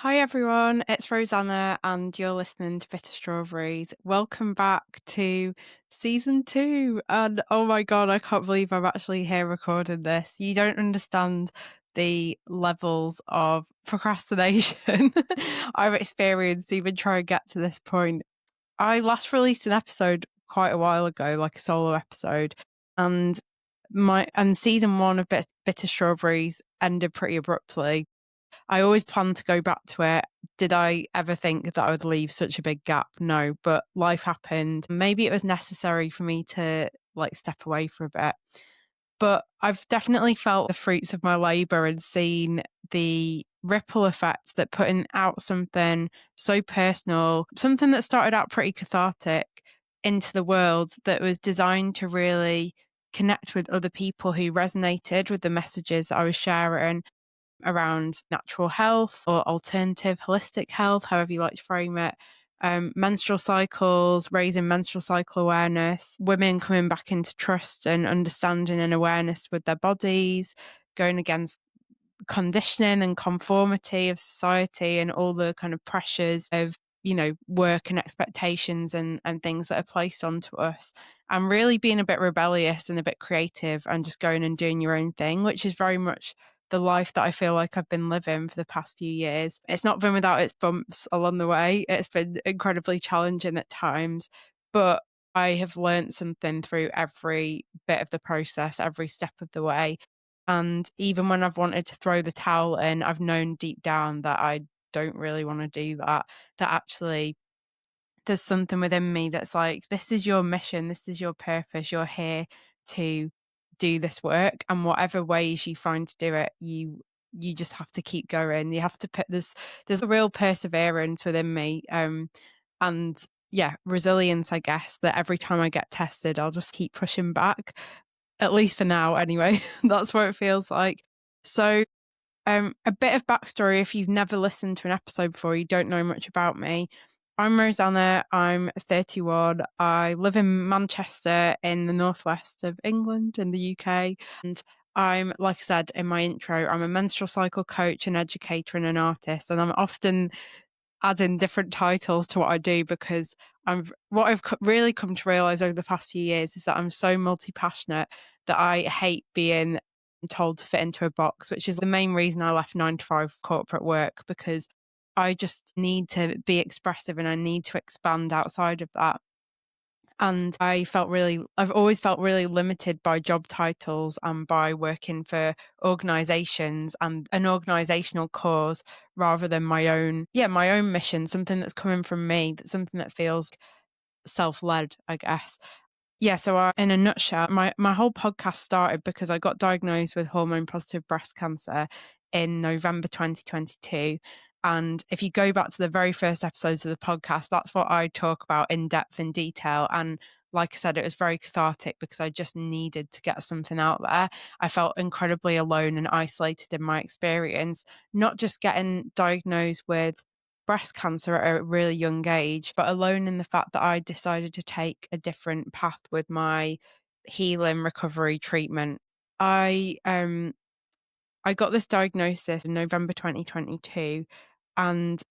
Hi everyone, it's Rosanna, and you're listening to Bitter Strawberries. Welcome back to season two. And oh my god, I can't believe I'm actually here recording this. You don't understand the levels of procrastination I've experienced even trying to get to this point. I last released an episode quite a while ago, like a solo episode, and my season one of Bitter Strawberries ended pretty abruptly. I always planned to go back to it. Did I ever think that I would leave such a big gap? No, but life happened. Maybe it was necessary for me to step away for a bit. But I've definitely felt the fruits of my labor and seen the ripple effect that putting out something so personal, something that started out pretty cathartic into the world that was designed to really connect with other people who resonated with the messages that I was sharing around natural health or alternative holistic health, however you like to frame it. Menstrual cycles, raising menstrual cycle awareness, women coming back into trust and understanding and awareness with their bodies, going against conditioning and conformity of society and all the kind of pressures of work and expectations and things that are placed onto us, and really being a bit rebellious and a bit creative and just going and doing your own thing, which is very much the life that I feel like I've been living for the past few years. It's not been without its bumps along the way. It's been incredibly challenging at times, but I have learned something through every bit of the process, every step of the way. And even when I've wanted to throw the towel in, I've known deep down that I don't really want to do that. That actually there's something within me that's like, this is your mission, this is your purpose. You're here to do this work, and whatever ways you find to do it, you just have to keep going. You have to put there's a real perseverance within me, and yeah, resilience, I guess, that every time I get tested, I'll just keep pushing back, at least for now anyway. That's what it feels like. So, a bit of backstory if you've never listened to an episode before, you don't know much about me. I'm Rosanna, I'm 31. I live in Manchester in the northwest of England in the UK. And I'm, like I said in my intro, I'm a menstrual cycle coach, an educator, and an artist. And I'm often adding different titles to what I do because what I've really come to realize over the past few years is that I'm so multi-passionate that I hate being told to fit into a box, which is the main reason I left 9 to 5 corporate work, because I just need to be expressive and I need to expand outside of that. And I've always felt really limited by job titles and by working for organizations and an organizational cause rather than my own mission, something that's coming from me, that's something that feels self-led, I guess. Yeah, so in a nutshell, my whole podcast started because I got diagnosed with hormone-positive breast cancer in November 2022. And if you go back to the very first episodes of the podcast, that's what I talk about in depth, in detail. And like I said, it was very cathartic because I just needed to get something out there. I felt incredibly alone and isolated in my experience, not just getting diagnosed with breast cancer at a really young age, but alone in the fact that I decided to take a different path with my healing, recovery, treatment. I got this diagnosis in November 2022, and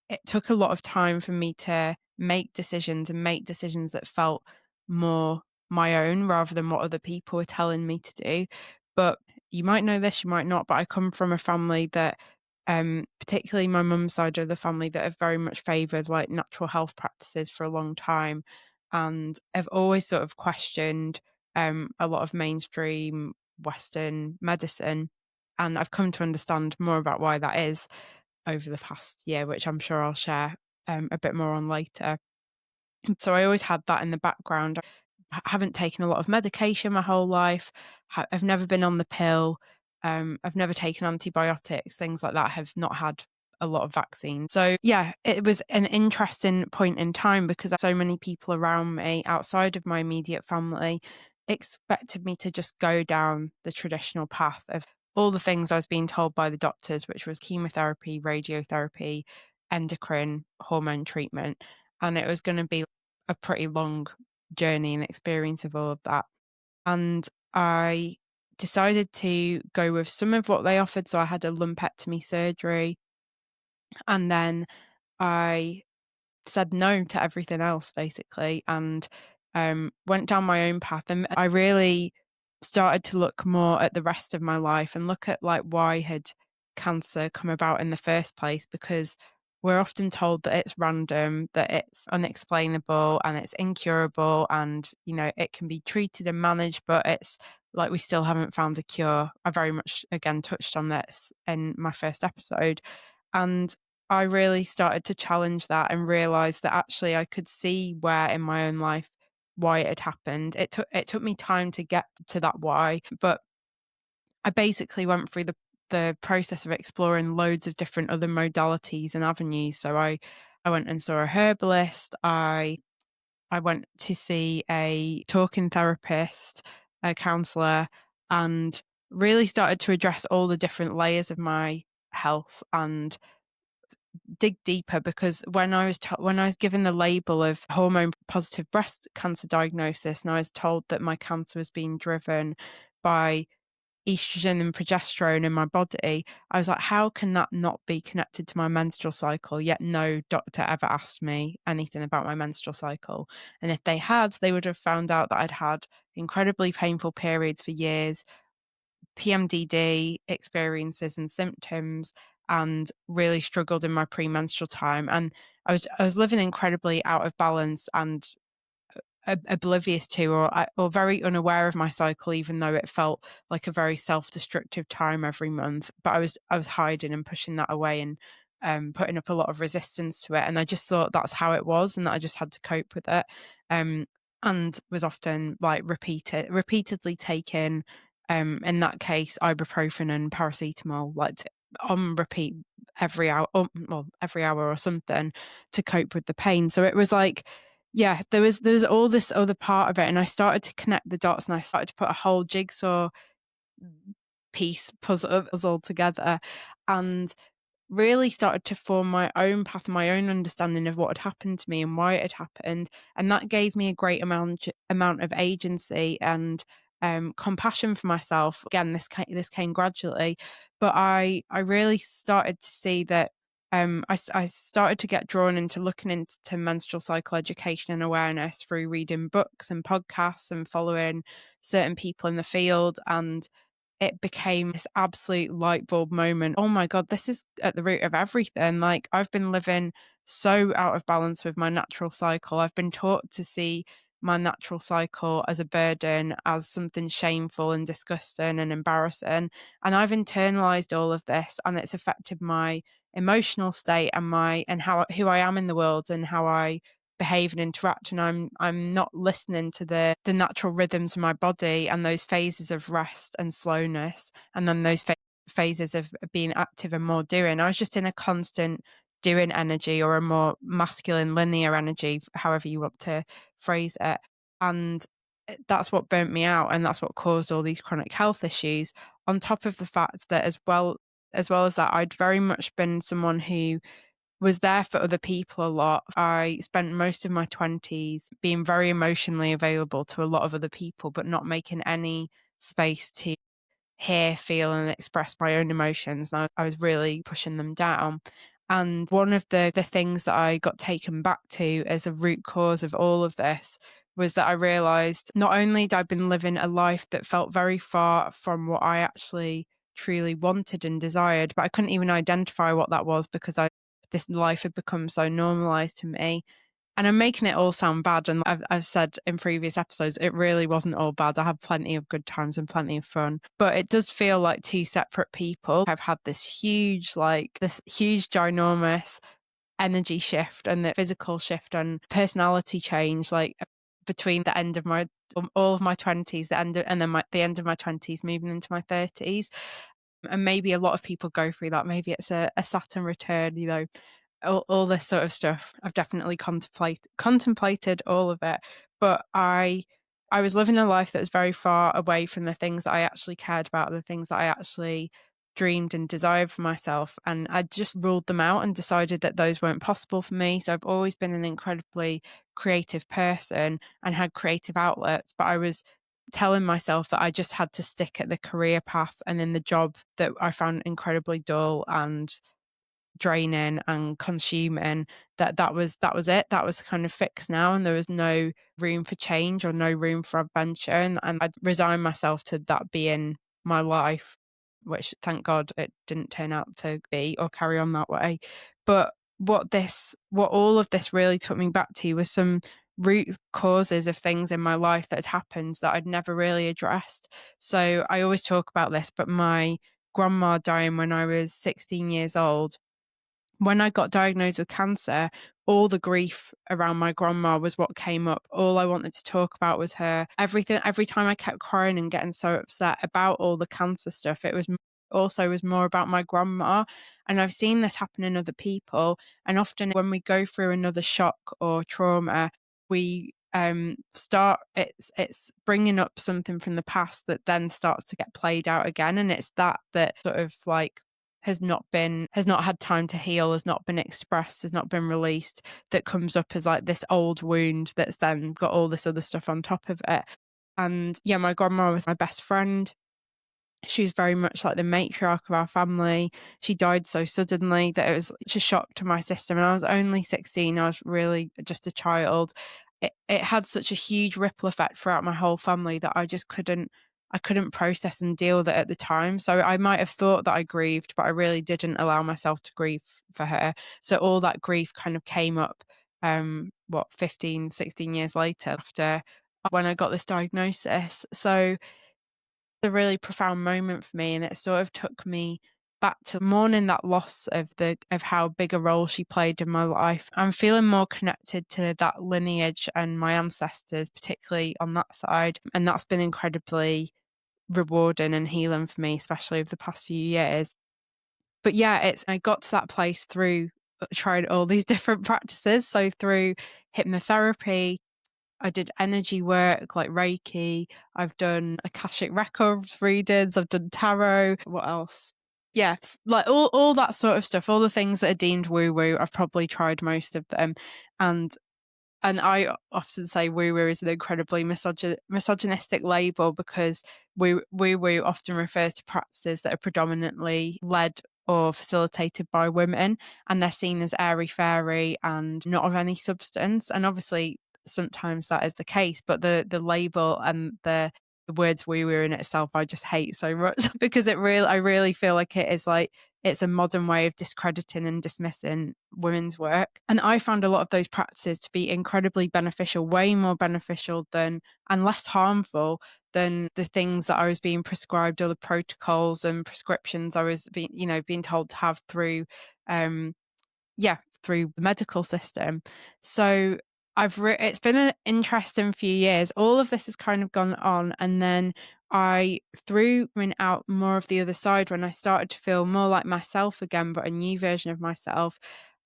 it took a lot of time for me to make decisions that felt more my own rather than what other people were telling me to do. But you might know this, you might not, but I come from a family that, particularly my mum's side of the family, that have very much favoured like natural health practices for a long time, and have always sort of questioned a lot of mainstream Western medicine. And I've come to understand more about why that is over the past year, which I'm sure I'll share a bit more on later. So I always had that in the background. I haven't taken a lot of medication my whole life. I've never been on the pill. I've never taken antibiotics, things like that. Have not had a lot of vaccines. So yeah, it was an interesting point in time because so many people around me outside of my immediate family expected me to just go down the traditional path of all the things I was being told by the doctors, which was chemotherapy, radiotherapy, endocrine, hormone treatment. And it was going to be a pretty long journey and experience of all of that. And I decided to go with some of what they offered. So I had a lumpectomy surgery. And then I said no to everything else basically, and went down my own path, and I really started to look more at the rest of my life and look at like why had cancer come about in the first place, because we're often told that it's random, that it's unexplainable and it's incurable, and it can be treated and managed, but it's like we still haven't found a cure. I very much again touched on this in my first episode, and I really started to challenge that and realize that actually I could see where in my own life why it had happened. It took me time to get to that why, but I basically went through the process of exploring loads of different other modalities and avenues. So I went and saw a herbalist. I went to see a talking therapist, a counselor, and really started to address all the different layers of my health and dig deeper, because when I was given the label of hormone positive breast cancer diagnosis, and I was told that my cancer was being driven by estrogen and progesterone in my body, I was like, how can that not be connected to my menstrual cycle? Yet no doctor ever asked me anything about my menstrual cycle. And if they had, they would have found out that I'd had incredibly painful periods for years, PMDD experiences and symptoms, and really struggled in my premenstrual time. And I was living incredibly out of balance and oblivious to, or very unaware of my cycle, even though it felt like a very self-destructive time every month. But I was hiding and pushing that away, and putting up a lot of resistance to it. And I just thought that's how it was, and that I just had to cope with it. Um, and was often like repeatedly taking, in that case, ibuprofen and paracetamol, like on repeat every hour, well, every hour or something, to cope with the pain. So it was like, yeah, there was all this other part of it, and I started to connect the dots, and I started to put a whole jigsaw piece puzzle together, and really started to form my own path, my own understanding of what had happened to me and why it had happened. And that gave me a great amount of agency and compassion for myself. Again, this came gradually, but I really started to see that I started to get drawn into looking into menstrual cycle education and awareness through reading books and podcasts and following certain people in the field, and it became this absolute light bulb moment. Oh my God, this is at the root of everything. Like, I've been living so out of balance with my natural cycle. I've been taught to see my natural cycle as a burden, as something shameful and disgusting and embarrassing. And I've internalized all of this, and it's affected my emotional state and who I am in the world and how I behave and interact. And I'm not listening to the natural rhythms of my body and those phases of rest and slowness, and then those phases of being active and more doing. I was just in a constant doing energy, or a more masculine linear energy, however you want to phrase it. And that's what burnt me out, and that's what caused all these chronic health issues, on top of the fact that as well as that, I'd very much been someone who was there for other people a lot. I spent most of my 20s being very emotionally available to a lot of other people, but not making any space to hear, feel, and express my own emotions. And I was really pushing them down. And one of the things that I got taken back to as a root cause of all of this was that I realized not only had I been living a life that felt very far from what I actually truly wanted and desired, but I couldn't even identify what that was, because this life had become so normalized to me. And I'm making it all sound bad, and I've said in previous episodes, it really wasn't all bad. I had plenty of good times and plenty of fun, but it does feel like two separate people. I've had this huge, ginormous energy shift, and the physical shift and personality change, like between the end of my all of my 20s, and then the end of my 20s, moving into my 30s. And maybe a lot of people go through that. Maybe it's a Saturn return, all this sort of stuff. I've definitely contemplated all of it, but I was living a life that was very far away from the things that I actually cared about, the things that I actually dreamed and desired for myself, and I just ruled them out and decided that those weren't possible for me. So I've always been an incredibly creative person and had creative outlets, but I was telling myself that I just had to stick at the career path and in the job that I found incredibly dull and draining and consuming, that was it. That was kind of fixed now, and there was no room for change or no room for adventure, and I'd resigned myself to that being my life, which thank God it didn't turn out to be or carry on that way. But what all of this really took me back to was some root causes of things in my life that had happened that I'd never really addressed. So I always talk about this, but my grandma dying when I was 16 years old, when I got diagnosed with cancer, all the grief around my grandma was what came up. All I wanted to talk about was her. Everything, every time I kept crying and getting so upset about all the cancer stuff, it was also was more about my grandma. And I've seen this happen in other people. And often when we go through another shock or trauma, we start it's bringing up something from the past that then starts to get played out again, and it's that sort of like has not had time to heal, has not been expressed, has not been released, that comes up as like this old wound that's then got all this other stuff on top of it. And yeah, my grandma was my best friend. She was very much like the matriarch of our family. She died so suddenly that it was such a shock to my system. And I was only 16. I was really just a child. It had such a huge ripple effect throughout my whole family that I couldn't process and deal with it at the time. So I might have thought that I grieved, but I really didn't allow myself to grieve for her. So all that grief kind of came up 15, 16 years later after when I got this diagnosis. So a really profound moment for me, and it sort of took me back to mourning that loss of how big a role she played in my life. I'm feeling more connected to that lineage and my ancestors, particularly on that side, and that's been incredibly rewarding and healing for me, especially over the past few years. But yeah, it's I got to that place through tried all these different practices. So through hypnotherapy, I did energy work like Reiki. I've done Akashic Records readings. I've done tarot. What else? Yes, like all that sort of stuff, all the things that are deemed woo woo. I've probably tried most of them, and I often say woo woo is an incredibly misogynistic label because woo woo often refers to practices that are predominantly led or facilitated by women, and they're seen as airy fairy and not of any substance. And obviously, sometimes that is the case, but the label and the words woo woo in itself, I just hate so much because I really feel like it is like it's a modern way of discrediting and dismissing women's work. And I found a lot of those practices to be incredibly beneficial, way more beneficial than and less harmful than the things that I was being prescribed or the protocols and prescriptions I was being told to have through through the medical system. So it's been an interesting few years. All of this has kind of gone on, and then I threw out more of the other side when I started to feel more like myself again, but a new version of myself.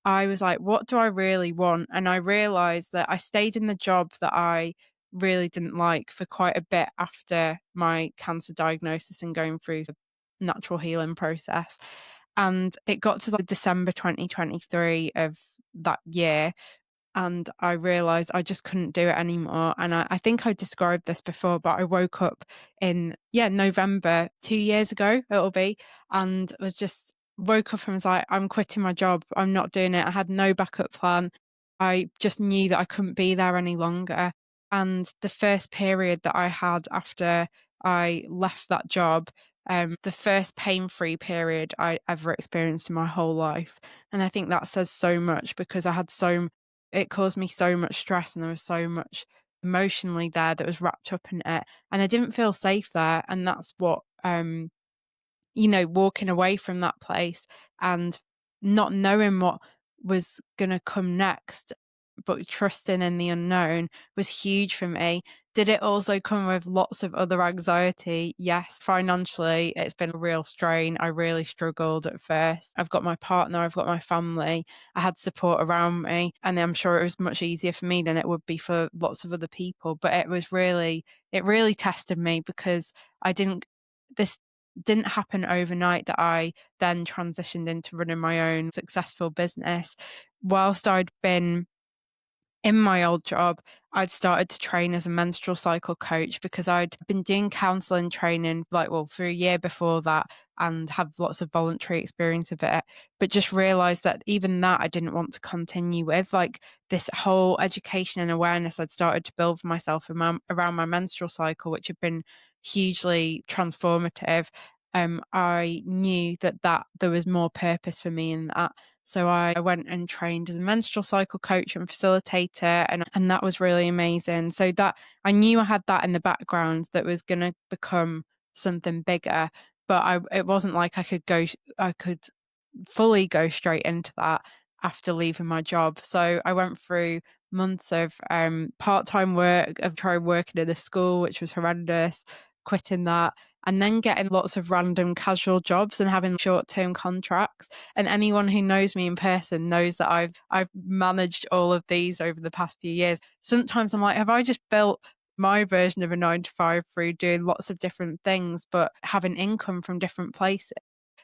I was like, what do I really want? And I realized that I stayed in the job that I really didn't like for quite a bit after my cancer diagnosis and going through the natural healing process. And it got to like December 2023 of that year, and I realized I just couldn't do it anymore. And I think I described this before, but I woke up in November 2 years ago, it'll be, and was just woke up and was like, I'm quitting my job. I'm not doing it. I had no backup plan. I just knew that I couldn't be there any longer. And the first period that I had after I left that job, the first pain-free period I ever experienced in my whole life. And I think that says so much because it caused me so much stress and there was so much emotionally there that was wrapped up in it. And I didn't feel safe there. And that's what, walking away from that place and not knowing what was going to come next, but trusting in the unknown was huge for me. Did it also come with lots of other anxiety? Yes. Financially, it's been a real strain. I really struggled at first. I've got my partner, I've got my family, I had support around me, and I'm sure it was much easier for me than it would be for lots of other people. But it really tested me because this didn't happen overnight that I then transitioned into running my own successful business. Whilst I'd been In my old job, I'd started to train as a menstrual cycle coach because I'd been doing counseling training for a year before that and had lots of voluntary experience of it, but just realized that even that I didn't want to continue with. Like this whole education and awareness I'd started to build for myself around my menstrual cycle, which had been hugely transformative. I knew that there was more purpose for me in that. So I went and trained as a menstrual cycle coach and facilitator, and that was really amazing. So that I knew I had that in the background that was going to become something bigger, but it wasn't like I could fully go straight into that after leaving my job. So I went through months of part-time work, of trying working in a school, which was horrendous, quitting that, and then getting lots of random casual jobs and having short-term contracts. And anyone who knows me in person knows that I've managed all of these over the past few years. Sometimes I'm like, have I just built my version of a 9 to 5 through doing lots of different things, but having income from different places?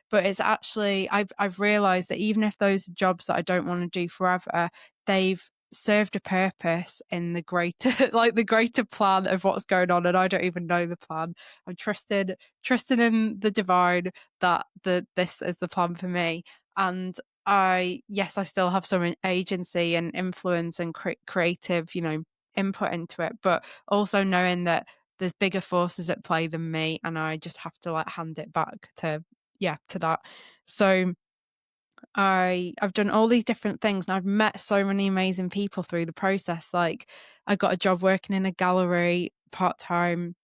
But it's actually I've realized that even if those are jobs that I don't want to do forever, they've served a purpose in the greater like the greater plan of what's going on, and I don't even know the plan. I'm trusted in the divine that this is the plan for me. And I still have some agency and influence and creative, input into it, but also knowing that there's bigger forces at play than me, and I just have to hand it back to that. So I've done all these different things, and I've met so many amazing people through the process. Like I got a job working in a gallery part-time.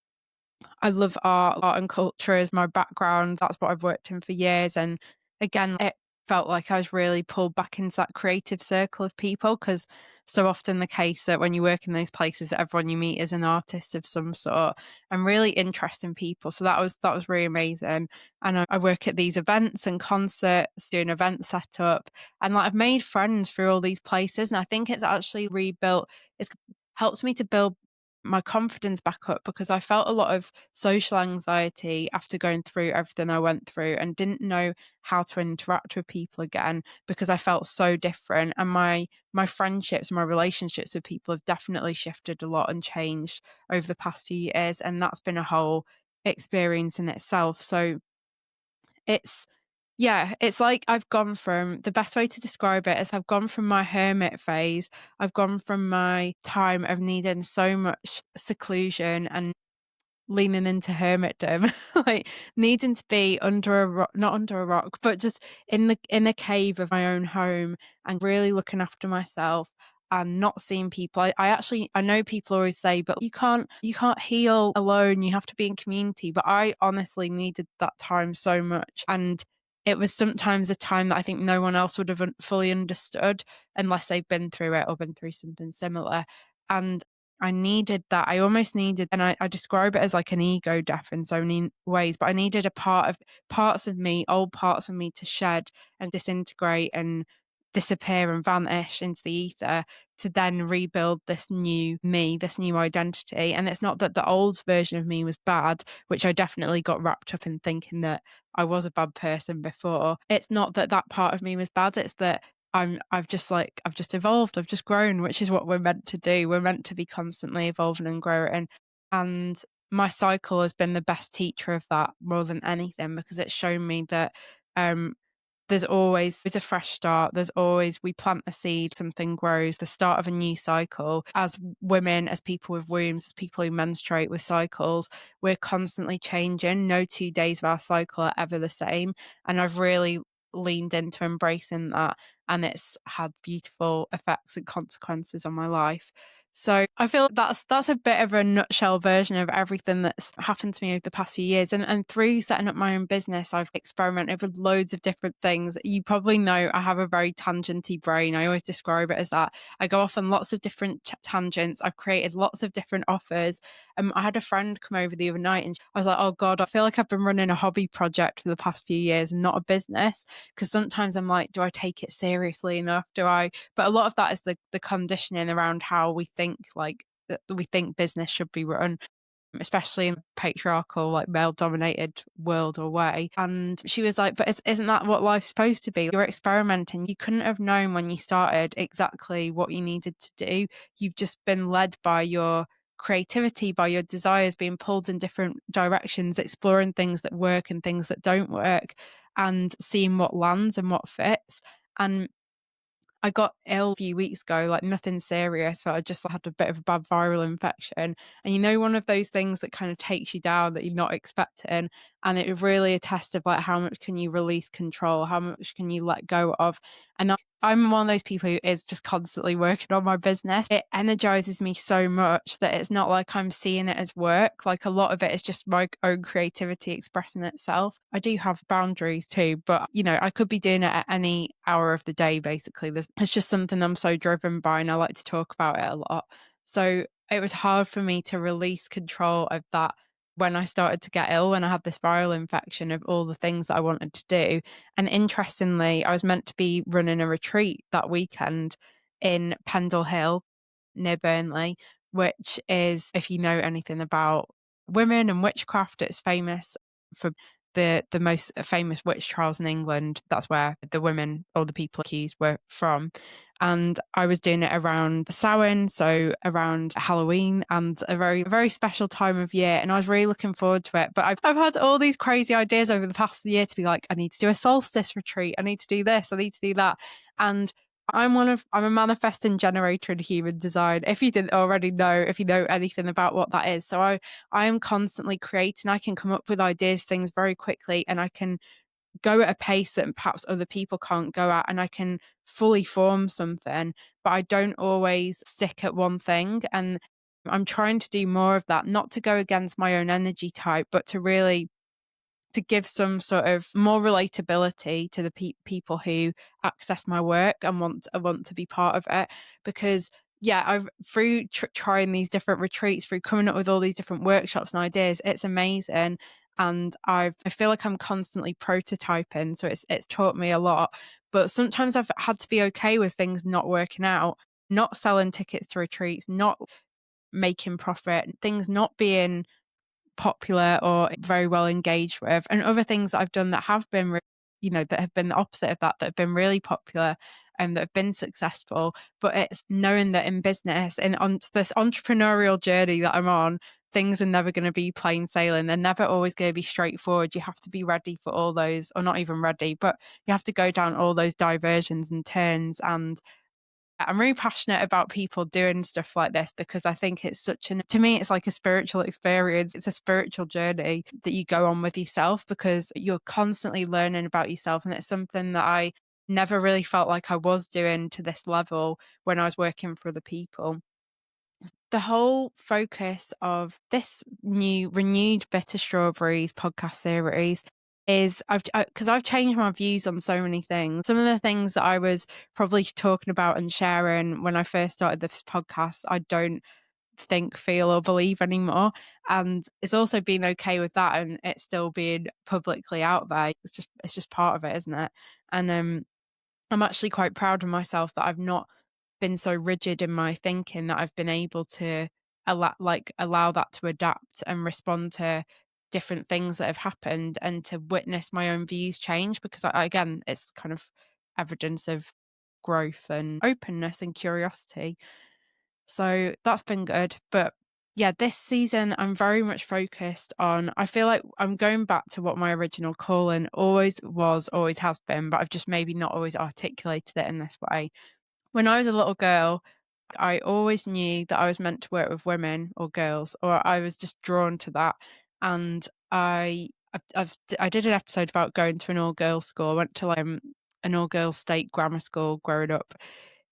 I love art and culture is my background. That's what I've worked in for years. And again, it felt like I was really pulled back into that creative circle of people, because so often the case that when you work in those places, everyone you meet is an artist of some sort and really interesting people. So that was really amazing. And I work at these events and concerts, doing event setup, and I've made friends through all these places. And I think it's actually rebuilt. It's helped me to build my confidence back up, because I felt a lot of social anxiety after going through everything I went through and didn't know how to interact with people again, because I felt so different. And my friendships, my relationships with people have definitely shifted a lot and changed over the past few years. And that's been a whole experience in itself. So it's it's like I've gone from the best way to describe it is I've gone from my hermit phase. I've gone from my time of needing so much seclusion and leaning into hermitdom, like needing to be under a rock, not under a rock, but just in a cave of my own home, and really looking after myself and not seeing people. I know people always say, but you can't heal alone. You have to be in community. But I honestly needed that time so much. And it was sometimes a time that I think no one else would have fully understood unless they've been through it or been through something similar. And I needed that. I almost needed, and I describe it as like an ego death in so many ways, but I needed parts of me, old parts of me, to shed and disintegrate and disappear and vanish into the ether, to then rebuild this new me, this new identity. And it's not that the old version of me was bad, which I definitely got wrapped up in thinking that I was a bad person before. It's not that that part of me was bad. It's that I've just evolved. I've just grown, which is what we're meant to do. We're meant to be constantly evolving and growing. And my cycle has been the best teacher of that more than anything, because it's shown me that um there's a fresh start. There's always, we plant a seed, something grows, the start of a new cycle. As women, as people with wombs, as people who menstruate with cycles, we're constantly changing. No 2 days of our cycle are ever the same. And I've really leaned into embracing that, and it's had beautiful effects and consequences on my life. So I feel that's a bit of a nutshell version of everything that's happened to me over the past few years. And through setting up my own business, I've experimented with loads of different things. You probably know I have a very tangenty brain. I always describe it as that. I go off on lots of different tangents. I've created lots of different offers. I had a friend come over the other night, and I was like, oh God, I feel like I've been running a hobby project for the past few years and not a business. Because sometimes I'm like, do I take it seriously enough? But a lot of that is the conditioning around how we think, like that we think business should be run. especially in patriarchal, like male dominated world or way. And she was like, but isn't that what life's supposed to be? You're experimenting. You couldn't have known when you started exactly what you needed to do. You've just been led by your creativity, by your desires, being pulled in different directions, exploring things that work and things that don't work, and seeing what lands and what fits. And I got ill a few weeks ago, like nothing serious, but I just had a bit of a bad viral infection. And one of those things that kind of takes you down that you're not expecting. And it was really a test of like how much can you release control, how much can you let go of. And I'm one of those people who is just constantly working on my business. It energizes me so much that it's not like I'm seeing it as work. Like a lot of it is just my own creativity expressing itself. I do have boundaries too, but I could be doing it at any hour of the day, basically. It's just something I'm so driven by, and I like to talk about it a lot. So it was hard for me to release control of that when I started to get ill, when I had this viral infection, of all the things that I wanted to do. And interestingly, I was meant to be running a retreat that weekend in Pendle Hill near Burnley, which is, if you know anything about women and witchcraft, it's famous for the most famous witch trials in England. That's where the women or the people accused were from. And I was doing it around Samhain, so around Halloween, and a very, very special time of year. And I was really looking forward to it. But I've had all these crazy ideas over the past year to be like, I need to do a solstice retreat. I need to do this. I need to do that. And I'm a manifesting generator in human design. If you didn't already know, if you know anything about what that is. So I am constantly creating. I can come up with ideas, things very quickly, and I can go at a pace that perhaps other people can't go at, and I can fully form something, but I don't always stick at one thing. And I'm trying to do more of that, not to go against my own energy type, but to really to give some sort of more relatability to the people who access my work and want to be part of it. Because I've through trying these different retreats, through coming up with all these different workshops and ideas, it's amazing. And I feel like I'm constantly prototyping, so it's taught me a lot. But sometimes I've had to be okay with things not working out, not selling tickets to retreats, not making profit, things not being popular or very well engaged with, and other things that I've done that have been that have been the opposite of that have been really popular and that have been successful. But it's knowing that in business and on this entrepreneurial journey that I'm on, things are never going to be plain sailing. They're never always going to be straightforward. You have to be ready for all those, or not even ready, but you have to go down all those diversions and turns. And I'm really passionate about people doing stuff like this, because I think it's to me, it's like a spiritual experience. It's a spiritual journey that you go on with yourself, because you're constantly learning about yourself. And it's something that I never really felt like I was doing to this level when I was working for other people. The whole focus of this new renewed Bitter Strawberries podcast series is because I've changed my views on so many things. Some of the things that I was probably talking about and sharing when I first started this podcast, I don't think, feel, or believe anymore. And it's also been okay with that, and it's still being publicly out there. It's just part of it, isn't it? And I'm actually quite proud of myself that I've not been so rigid in my thinking, that I've been able to allow that to adapt and respond to different things that have happened, and to witness my own views change, because again, it's kind of evidence of growth and openness and curiosity. So that's been good. But this season I'm very much focused on, I feel like I'm going back to what my original calling always was, always has been, but I've just maybe not always articulated it in this way. When I was a little girl, I always knew that I was meant to work with women or girls, or I was just drawn to that. And I did an episode about going to an all-girls school. I went to an all-girls state grammar school growing up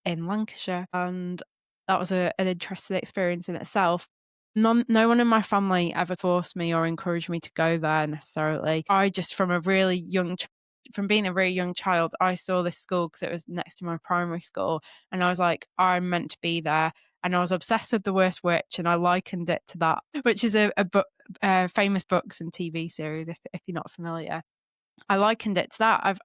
in Lancashire, and that was an interesting experience in itself. No one in my family ever forced me or encouraged me to go there necessarily. I just, from being a really young child, I saw this school because it was next to my primary school, and I was like, I'm meant to be there. And I was obsessed with The Worst Witch, and I likened it to that, which is a book, famous books and TV series, if you're not familiar. I likened it to that.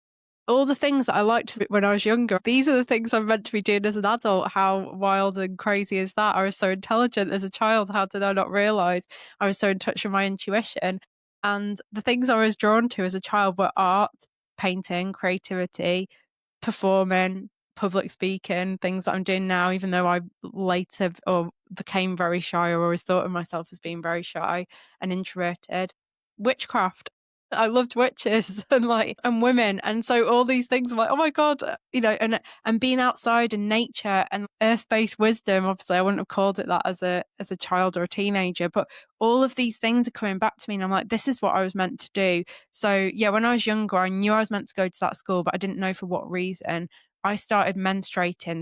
all the things that I liked when I was younger, these are the things I'm meant to be doing as an adult. How wild and crazy is that? I was so intelligent as a child. How did I not realize I was so in touch with my intuition? And the things I was drawn to as a child were art, painting, creativity, performing, public speaking, things that I'm doing now, even though I later or became very shy or always thought of myself as being very shy and introverted. Witchcraft. I loved witches and women. And so all these things, I'm like, oh my God, and being outside in nature and earth-based wisdom. Obviously, I wouldn't have called it that as a child or a teenager, but all of these things are coming back to me. And I'm like, this is what I was meant to do. So yeah, when I was younger, I knew I was meant to go to that school, but I didn't know for what reason. I started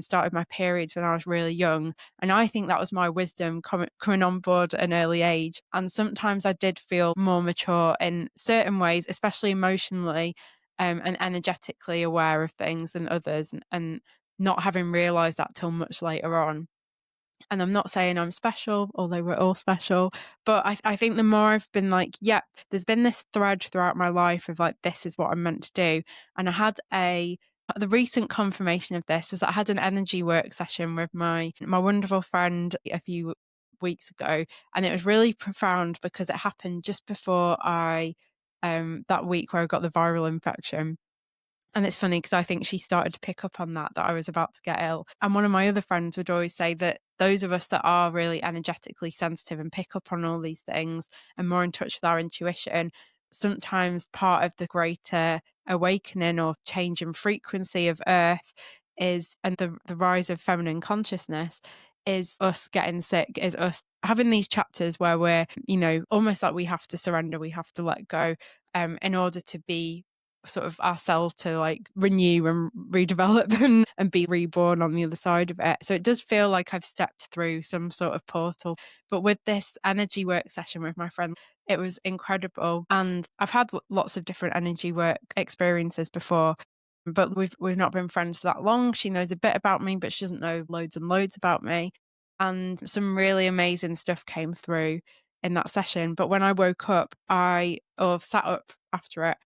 started my periods when I was really young. And I think that was my wisdom coming on board at an early age. And sometimes I did feel more mature in certain ways, especially emotionally, and energetically aware of things than others, and not having realized that till much later on. And I'm not saying I'm special, although we're all special, but I think the more I've been like, yep, there's been this thread throughout my life of like, this is what I'm meant to do. And I had the recent confirmation of this was that I had an energy work session with my wonderful friend a few weeks ago. And it was really profound because it happened just before that week where I got the viral infection. And it's funny because I think she started to pick up on that I was about to get ill. And one of my other friends would always say that those of us that are really energetically sensitive and pick up on all these things and more in touch with our intuition, sometimes part of the greater awakening or change in frequency of Earth and the rise of feminine consciousness is us getting sick, is us having these chapters where we're, almost like we have to surrender, we have to let go, in order to be sort of ourselves to like renew and redevelop and be reborn on the other side of it. So it does feel like I've stepped through some sort of portal. But with this energy work session with my friend, it was incredible. And I've had lots of different energy work experiences before, but we've not been friends for that long. She knows a bit about me, but she doesn't know loads and loads about me. And some really amazing stuff came through in that session. But when I woke up, or sat up after it,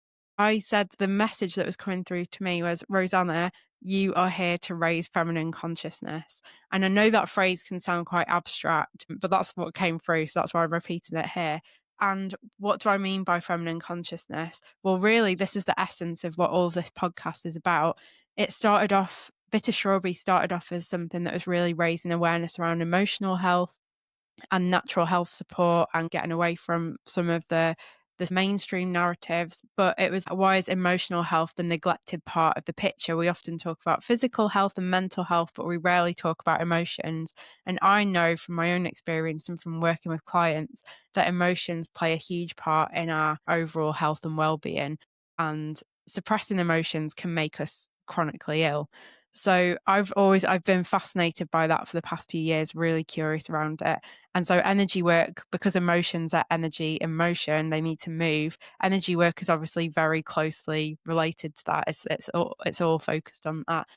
I said the message that was coming through to me was, Rosanna, you are here to raise feminine consciousness. And I know that phrase can sound quite abstract, but that's what came through. So that's why I'm repeating it here. And what do I mean by feminine consciousness? Well, really, this is the essence of what all of this podcast is about. It started off, Bitter Strawberry started off as something that was really raising awareness around emotional health and natural health support and getting away from some of the mainstream narratives. But it was, why is emotional health the neglected part of the picture? We often talk about physical health and mental health, but we rarely talk about emotions. And I know from my own experience and from working with clients that emotions play a huge part in our overall health and well-being, and suppressing emotions can make us chronically ill. So I've been fascinated by that for the past few years, really curious around it. And so energy work, because emotions are energy in motion, they need to move. Energy work is obviously very closely related to that. It's all focused on that.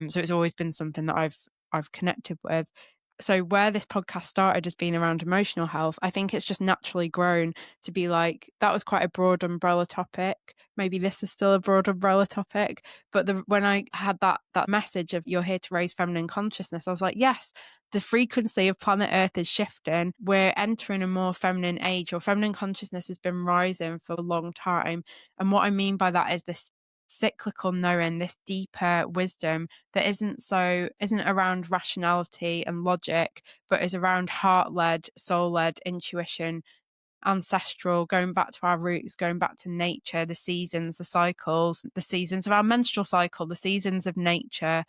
So it's always been something that I've connected with. So where this podcast started as being around emotional health, I think it's just naturally grown to be like, that was quite a broad umbrella topic. Maybe this is still a broad umbrella topic. But when I had that message of you're here to raise feminine consciousness, I was like, yes, the frequency of planet Earth is shifting. We're entering a more feminine age, or feminine consciousness has been rising for a long time. And what I mean by that is this cyclical knowing, this deeper wisdom that isn't around rationality and logic, but is around heart-led, soul-led intuition, ancestral, going back to our roots, going back to nature, the seasons, the cycles, the seasons of our menstrual cycle, the seasons of nature,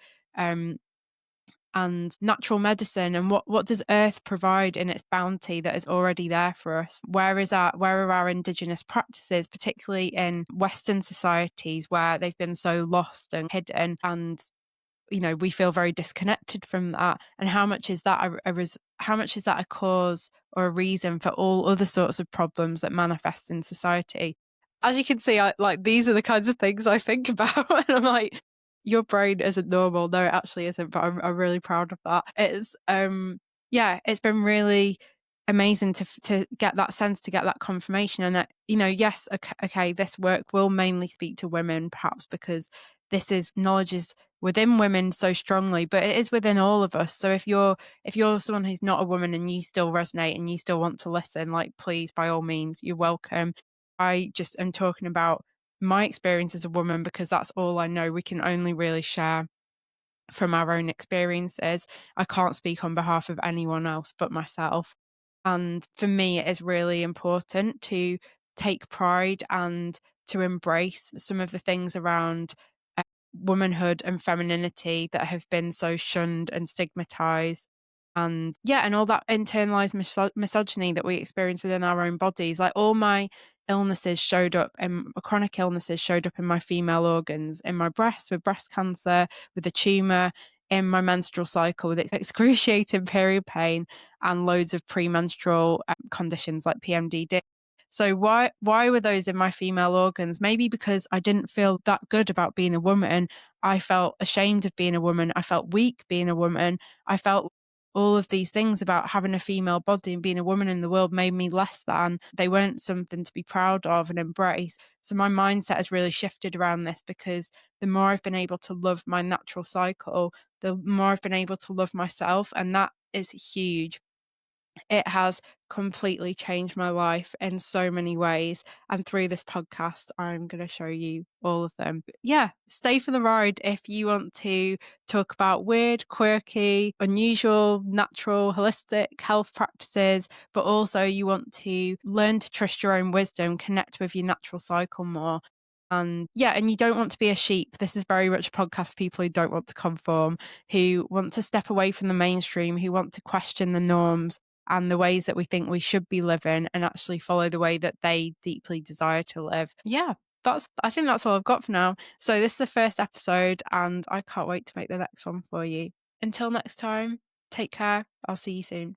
and natural medicine, and what does Earth provide in its bounty that is already there for us? Where are our indigenous practices, particularly in Western societies where they've been so lost and hidden, and we feel very disconnected from that? And how much is that a cause or a reason for all other sorts of problems that manifest in society? As you can see, these are the kinds of things I think about, and I'm like, your brain isn't normal. No, it actually isn't, but I'm really proud of that. It's it's been really amazing to get that sense, to get that confirmation, and that yes, okay, this work will mainly speak to women, perhaps because this is knowledge is within women so strongly, but it is within all of us. So if you're someone who's not a woman and you still resonate and you still want to listen, like, please, by all means, you're welcome. I just am talking about my experience as a woman because that's all I know. We can only really share from our own experiences. I can't speak on behalf of anyone else but myself. And for me, it is really important to take pride and to embrace some of the things around uh, womanhood and femininity that have been so shunned and stigmatized. And yeah, and all that internalized misogyny that we experience within our own bodies. Like, all my illnesses showed up, and chronic illnesses showed up in my female organs, in my breast with breast cancer, with a tumor, in my menstrual cycle with excruciating period pain, and loads of premenstrual conditions like PMDD. So why were those in my female organs? Maybe because I didn't feel that good about being a woman. I felt ashamed of being a woman. I felt weak being a woman. I felt all of these things about having a female body and being a woman in the world made me less than. They weren't something to be proud of and embrace. So my mindset has really shifted around this, because the more I've been able to love my natural cycle, the more I've been able to love myself. And that is huge. It has completely changed my life in so many ways. And through this podcast, I'm going to show you all of them. But yeah, stay for the ride if you want to talk about weird, quirky, unusual, natural, holistic health practices, but also you want to learn to trust your own wisdom, connect with your natural cycle more. And yeah, and you don't want to be a sheep. This is very much a podcast for people who don't want to conform, who want to step away from the mainstream, who want to question the norms and the ways that we think we should be living, and actually follow the way that they deeply desire to live. Yeah, I think that's all I've got for now. So this is the first episode, and I can't wait to make the next one for you. Until next time, take care. I'll see you soon.